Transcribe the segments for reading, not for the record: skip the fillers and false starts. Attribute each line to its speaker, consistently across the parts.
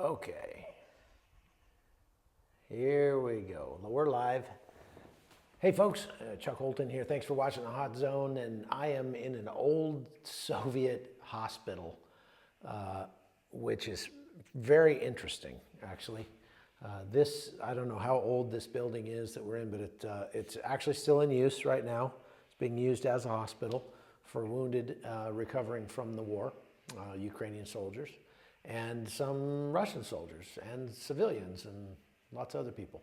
Speaker 1: Okay, here we go. We're live. Hey folks, Chuck Holton here. Thanks for watching The Hot Zone. And I am in an old Soviet hospital, which is very interesting, actually. I don't know how old this building is that we're in, but it's actually still in use right now. It's being used as a hospital for wounded recovering from the war, Ukrainian soldiers, and some Russian soldiers and civilians and lots of other people.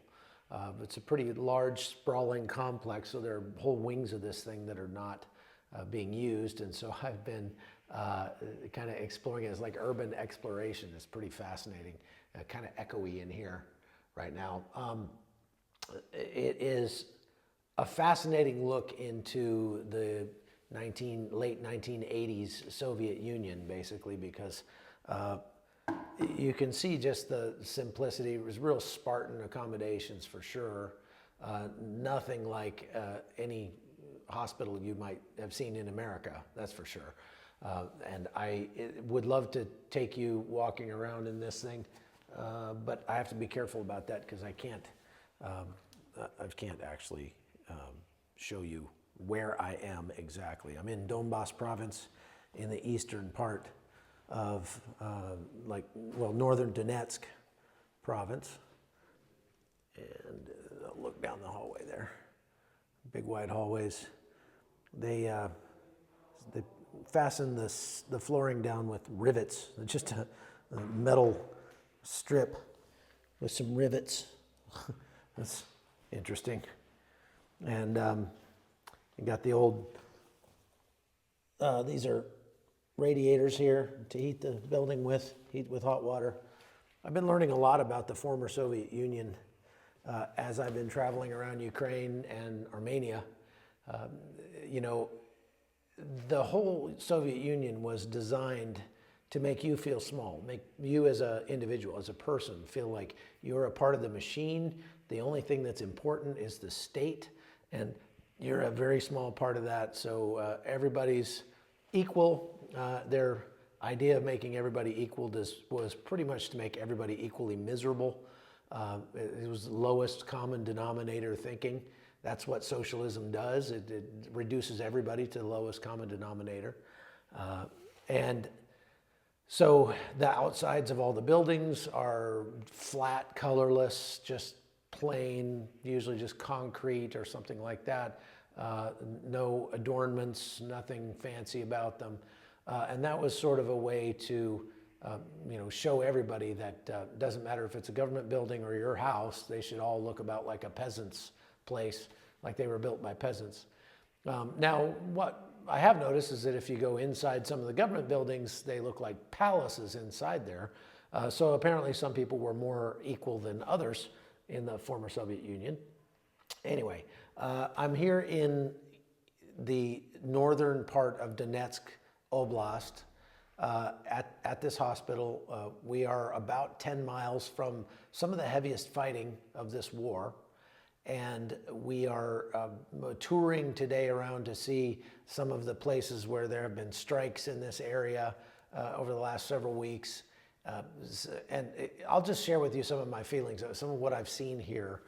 Speaker 1: It's a pretty large, sprawling complex, so there are whole wings of this thing that are not being used, and so I've been kind of exploring it as like urban exploration. It's pretty fascinating, kind of echoey in here right now. It is a fascinating look into the late 1980s Soviet Union, basically, because you can see just the simplicity. It was real Spartan accommodations for sure. Nothing like any hospital you might have seen in America, that's for sure. And I would love to take you walking around in this thing, but I have to be careful about that because I can't actually show you where I am exactly. I'm in Donbas Province in the eastern part of northern Donetsk province. And I'll look down the hallway there. Big wide hallways. They fasten the flooring down with rivets. It's just a metal strip with some rivets. That's interesting. And you got the old, these are radiators here to heat the building with, heat with hot water. I've been learning a lot about the former Soviet Union as I've been traveling around Ukraine and Armenia. You know, the whole Soviet Union was designed to make you feel small, make you as an individual, as a person, feel like you're a part of the machine. The only thing that's important is the state, and you're a very small part of that. So everybody's equal. Their idea of making everybody equal was pretty much to make everybody equally miserable. It was the lowest common denominator thinking. That's what socialism does. It reduces everybody to the lowest common denominator. And so the outsides of all the buildings are flat, colorless, just plain, usually just concrete or something like that. No adornments, nothing fancy about them. And that was sort of a way to show everybody that doesn't matter if it's a government building or your house, they should all look about like a peasant's place, like they were built by peasants. Now, what I have noticed is that if you go inside some of the government buildings, they look like palaces inside there. So apparently some people were more equal than others in the former Soviet Union. Anyway, I'm here in the northern part of Donetsk Oblast at this hospital. We are about 10 miles from some of the heaviest fighting of this war. And we are touring today around to see some of the places where there have been strikes in this area over the last several weeks. I'll just share with you some of my feelings, some of what I've seen here.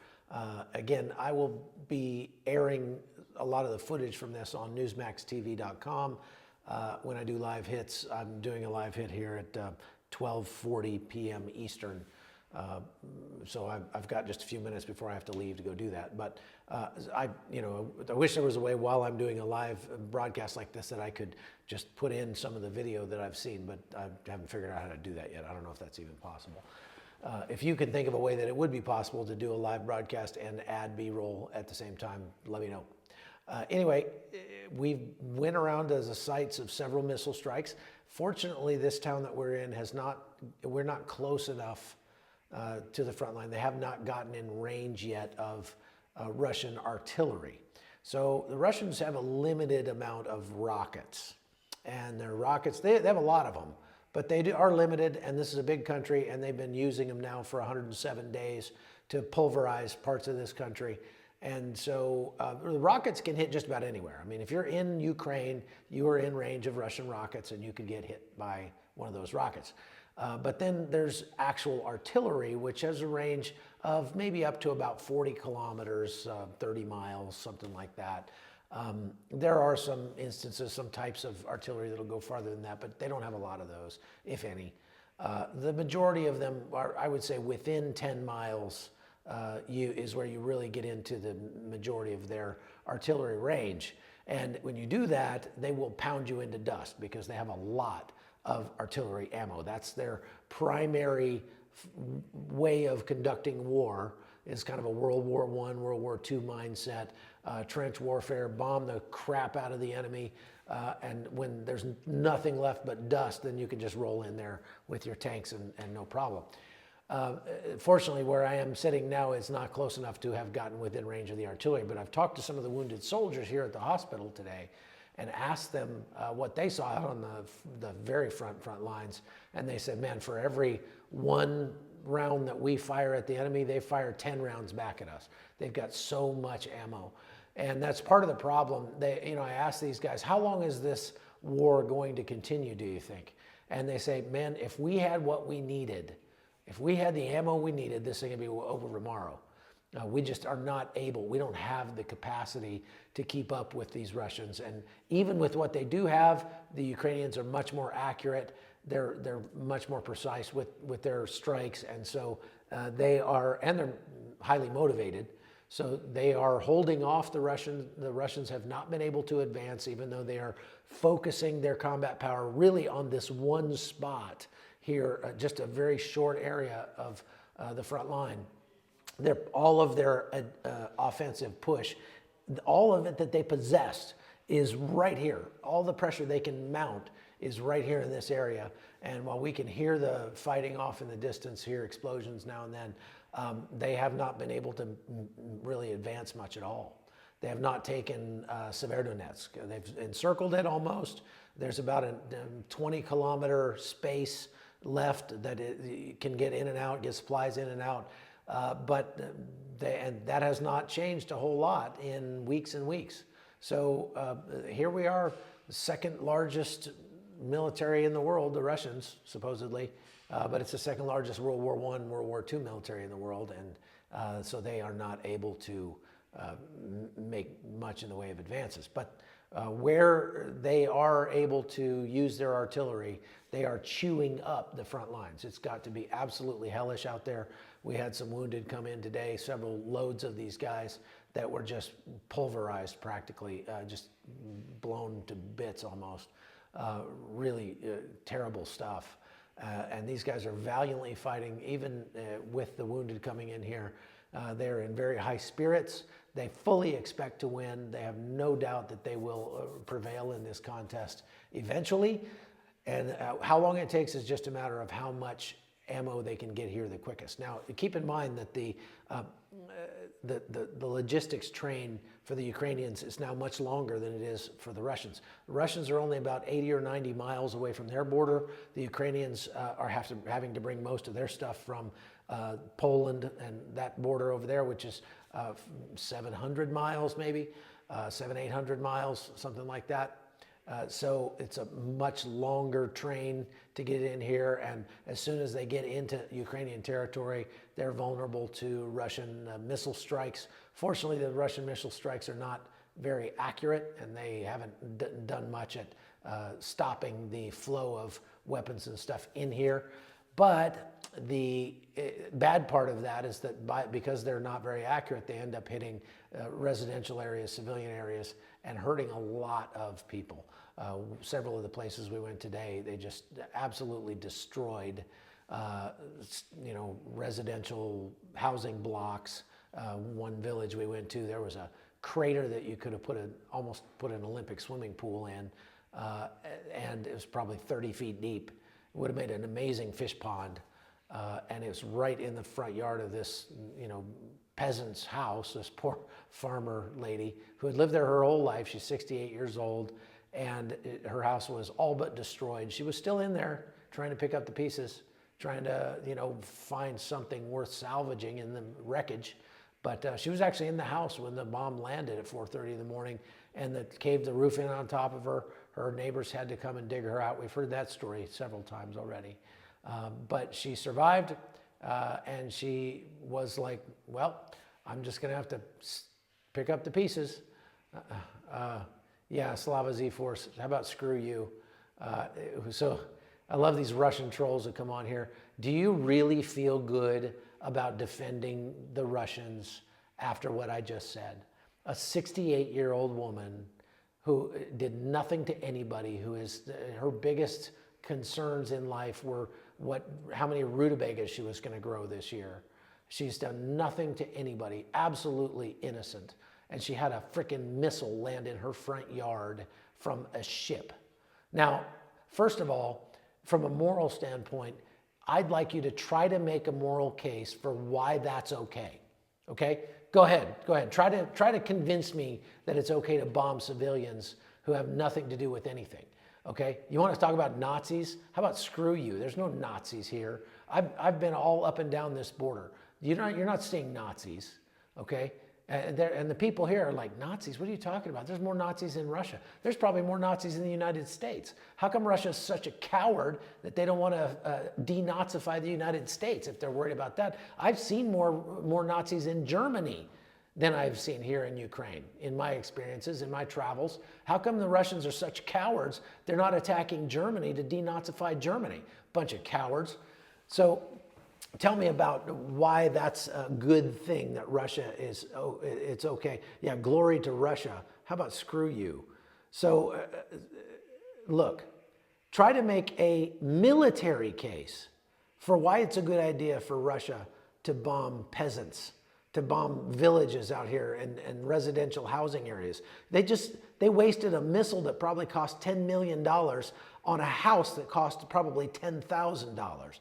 Speaker 1: Again, I will be airing a lot of the footage from this on newsmaxtv.com. When I do live hits, I'm doing a live hit here at 12:40 p.m. Eastern. So I've got just a few minutes before I have to leave to go do that. But I wish there was a way while I'm doing a live broadcast like this that I could just put in some of the video that I've seen, but I haven't figured out how to do that yet. I don't know if that's even possible. If you can think of a way that it would be possible to do a live broadcast and add B-roll at the same time, let me know. Anyway, we went around as the sites of several missile strikes. Fortunately, this town that we're in we're not close enough to the front line. They have not gotten in range yet of Russian artillery. So the Russians have a limited amount of rockets. And their rockets, they have a lot of them, but they are limited, and this is a big country, and they've been using them now for 107 days to pulverize parts of this country. And so the rockets can hit just about anywhere. I mean, if you're in Ukraine, you are in range of Russian rockets, and you could get hit by one of those rockets. But then there's actual artillery, which has a range of maybe up to about 40 kilometers, 30 miles, something like that. There are some instances, some types of artillery that'll go farther than that, but they don't have a lot of those, if any. The majority of them are, I would say, within 10 miles is where you really get into the majority of their artillery range. And when you do that, they will pound you into dust because they have a lot of artillery ammo. That's their primary way of conducting war. Is kind of a World War I, World War II mindset, trench warfare, bomb the crap out of the enemy, and when there's nothing left but dust, then you can just roll in there with your tanks and no problem. Fortunately, where I am sitting now is not close enough to have gotten within range of the artillery, but I've talked to some of the wounded soldiers here at the hospital today and asked them what they saw out on the very front lines, and they said, man, for every one round that we fire at the enemy, they fire 10 rounds back at us. They've got so much ammo. And that's part of the problem. I asked these guys, how long is this war going to continue, do you think? And they say, man, if we had what we needed, if we had the ammo we needed, this thing would be over tomorrow. We just are not able, we don't have the capacity to keep up with these Russians. And even with what they do have, the Ukrainians are much more accurate. They're much more precise with their strikes, and so they're highly motivated. So they are holding off the Russians. The Russians have not been able to advance, even though they are focusing their combat power really on this one spot here, just a very short area of the front line. All of their offensive push, all of it that they possessed is right here. All the pressure they can mount is right here in this area. And while we can hear the fighting off in the distance, hear explosions now and then, they have not been able to really advance much at all. They have not taken Severodonetsk. They've encircled it almost. There's about a 20-kilometer space left that it can get in and out, get supplies in and out. But that has not changed a whole lot in weeks and weeks. So here we are, the second largest military in the world, the Russians, supposedly, but it's the second largest World War I, World War II military in the world, and so they are not able to make much in the way of advances. But where they are able to use their artillery, they are chewing up the front lines. It's got to be absolutely hellish out there. We had some wounded come in today, several loads of these guys that were just pulverized practically, just blown to bits almost. Really terrible stuff. And these guys are valiantly fighting, even with the wounded coming in here. They're in very high spirits. They fully expect to win. They have no doubt that they will prevail in this contest eventually. And how long it takes is just a matter of how much ammo they can get here the quickest. Now, keep in mind that the logistics train for the Ukrainians is now much longer than it is for the Russians. The Russians are only about 80 or 90 miles away from their border. The Ukrainians are having to bring most of their stuff from Poland and that border over there, which is 700 miles maybe, 800 miles, something like that. So it's a much longer train to get in here, and as soon as they get into Ukrainian territory, they're vulnerable to Russian missile strikes. Fortunately, the Russian missile strikes are not very accurate, and they haven't done much at stopping the flow of weapons and stuff in here. But the bad part of that is that because they're not very accurate, they end up hitting residential areas, civilian areas, and hurting a lot of people. Several of the places we went today, they just absolutely destroyed, residential housing blocks. One village we went to, there was a crater that you could have almost put an Olympic swimming pool in, and it was probably 30 feet deep. It would have made an amazing fish pond, and it was right in the front yard of this, peasant's house, this poor farmer lady who had lived there her whole life. She's 68 years old, and her house was all but destroyed. She was still in there trying to pick up the pieces, trying to, find something worth salvaging in the wreckage. But she was actually in the house when the bomb landed at 4:30 in the morning, and that caved the roof in on top of her. Her neighbors had to come and dig her out. We've heard that story several times already. But she survived, and she was like, well, I'm just going to have to pick up the pieces. Yeah, Slava Z Force, how about screw you? So I love these Russian trolls that come on here. Do you really feel good about defending the Russians after what I just said? A 68-year-old woman who did nothing to anybody, who is, her biggest concerns in life were how many rutabagas she was going to grow this year. She's done nothing to anybody, absolutely innocent. And she had a freaking missile land in her front yard from a ship. Now, first of all, from a moral standpoint, I'd like you to try to make a moral case for why that's okay. Okay? Go ahead. Try to convince me that it's okay to bomb civilians who have nothing to do with anything. Okay? You want to talk about Nazis? How about screw you? There's no Nazis here. I've been all up and down this border. You're not seeing Nazis. Okay? And the people here are like, Nazis? What are you talking about? There's more Nazis in Russia. There's probably more Nazis in the United States. How come Russia is such a coward that they don't want to denazify the United States if they're worried about that? I've seen more Nazis in Germany than I've seen here in Ukraine, in my experiences, in my travels. How come the Russians are such cowards? They're not attacking Germany to denazify Germany. Bunch of cowards. So tell me about why that's a good thing that Russia is, it's okay. Yeah, glory to Russia. How about screw you? So look, try to make a military case for why it's a good idea for Russia to bomb peasants, to bomb villages out here and residential housing areas. They wasted a missile that probably cost $10 million on a house that cost probably $10,000.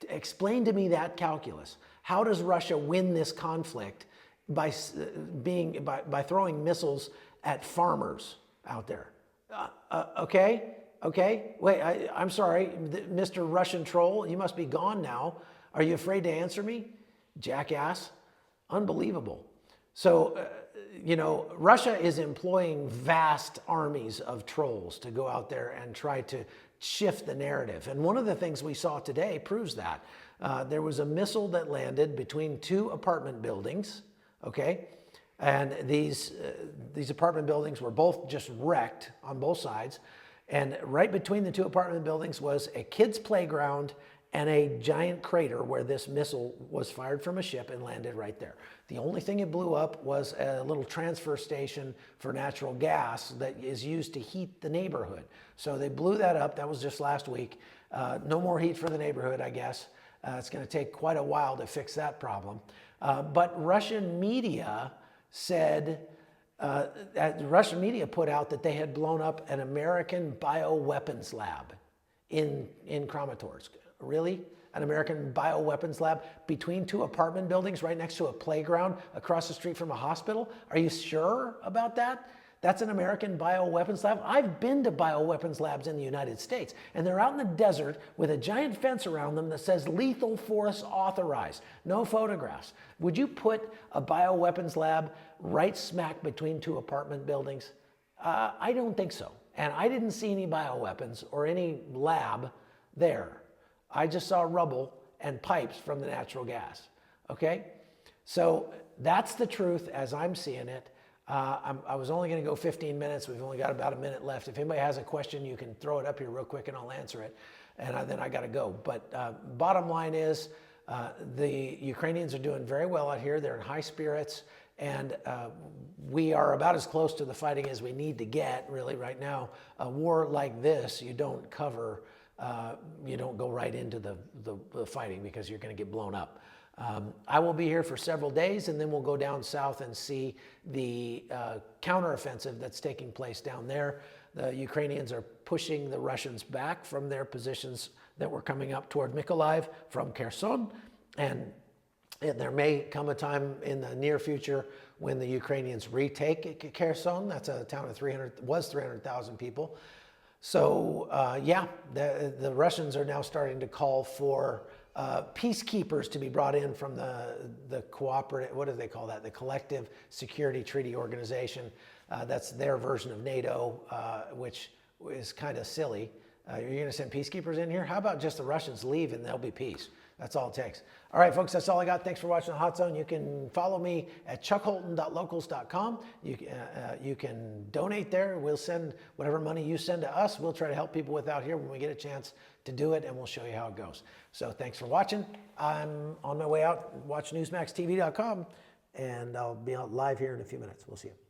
Speaker 1: Explain to me that calculus. How does Russia win this conflict by throwing missiles at farmers out there? Okay. Wait, I'm sorry, Mr. Russian troll, you must be gone now. Are you afraid to answer me? Jackass. Unbelievable. So, Russia is employing vast armies of trolls to go out there and try to shift the narrative. And one of the things we saw today proves that. There was a missile that landed between two apartment buildings, okay? And these apartment buildings were both just wrecked on both sides. And right between the two apartment buildings was a kid's playground and a giant crater where this missile was fired from a ship and landed right there. The only thing it blew up was a little transfer station for natural gas that is used to heat the neighborhood. So they blew that up. That was just last week. No more heat for the neighborhood, I guess. It's going to take quite a while to fix that problem. But Russian media said, Russian media put out that they had blown up an American bioweapons lab in Kramatorsk. Really? An American bioweapons lab between two apartment buildings right next to a playground across the street from a hospital? Are you sure about that? That's an American bioweapons lab? I've been to bioweapons labs in the United States, and they're out in the desert with a giant fence around them that says lethal force authorized. No photographs. Would you put a bioweapons lab right smack between two apartment buildings? I don't think so. And I didn't see any bioweapons or any lab there. I just saw rubble and pipes from the natural gas, okay? So that's the truth as I'm seeing it. I was only gonna go 15 minutes. We've only got about a minute left. If anybody has a question, you can throw it up here real quick and I'll answer it. And then I gotta go. But bottom line is the Ukrainians are doing very well out here. They're in high spirits. And we are about as close to the fighting as we need to get, really, right now. A war like this, you don't cover. You don't go right into the fighting because you're going to get blown up. I will be here for several days, and then we'll go down south and see the counteroffensive that's taking place down there. The Ukrainians are pushing the Russians back from their positions that were coming up toward Mykolaiv from Kherson, and there may come a time in the near future when the Ukrainians retake Kherson. That's a town of 300,000 people. So yeah, the Russians are now starting to call for peacekeepers to be brought in from the cooperative, what do they call that? The Collective Security Treaty Organization. That's their version of NATO, which is kind of silly. You're going to send peacekeepers in here? How about just the Russians leave and there'll be peace? That's all it takes. All right, folks, that's all I got. Thanks for watching the Hot Zone. You can follow me at chuckholton.locals.com. You can donate there. We'll send whatever money you send to us. We'll try to help people out here when we get a chance to do it, and we'll show you how it goes. So thanks for watching. I'm on my way out. Watch newsmaxtv.com, and I'll be out live here in a few minutes. We'll see you.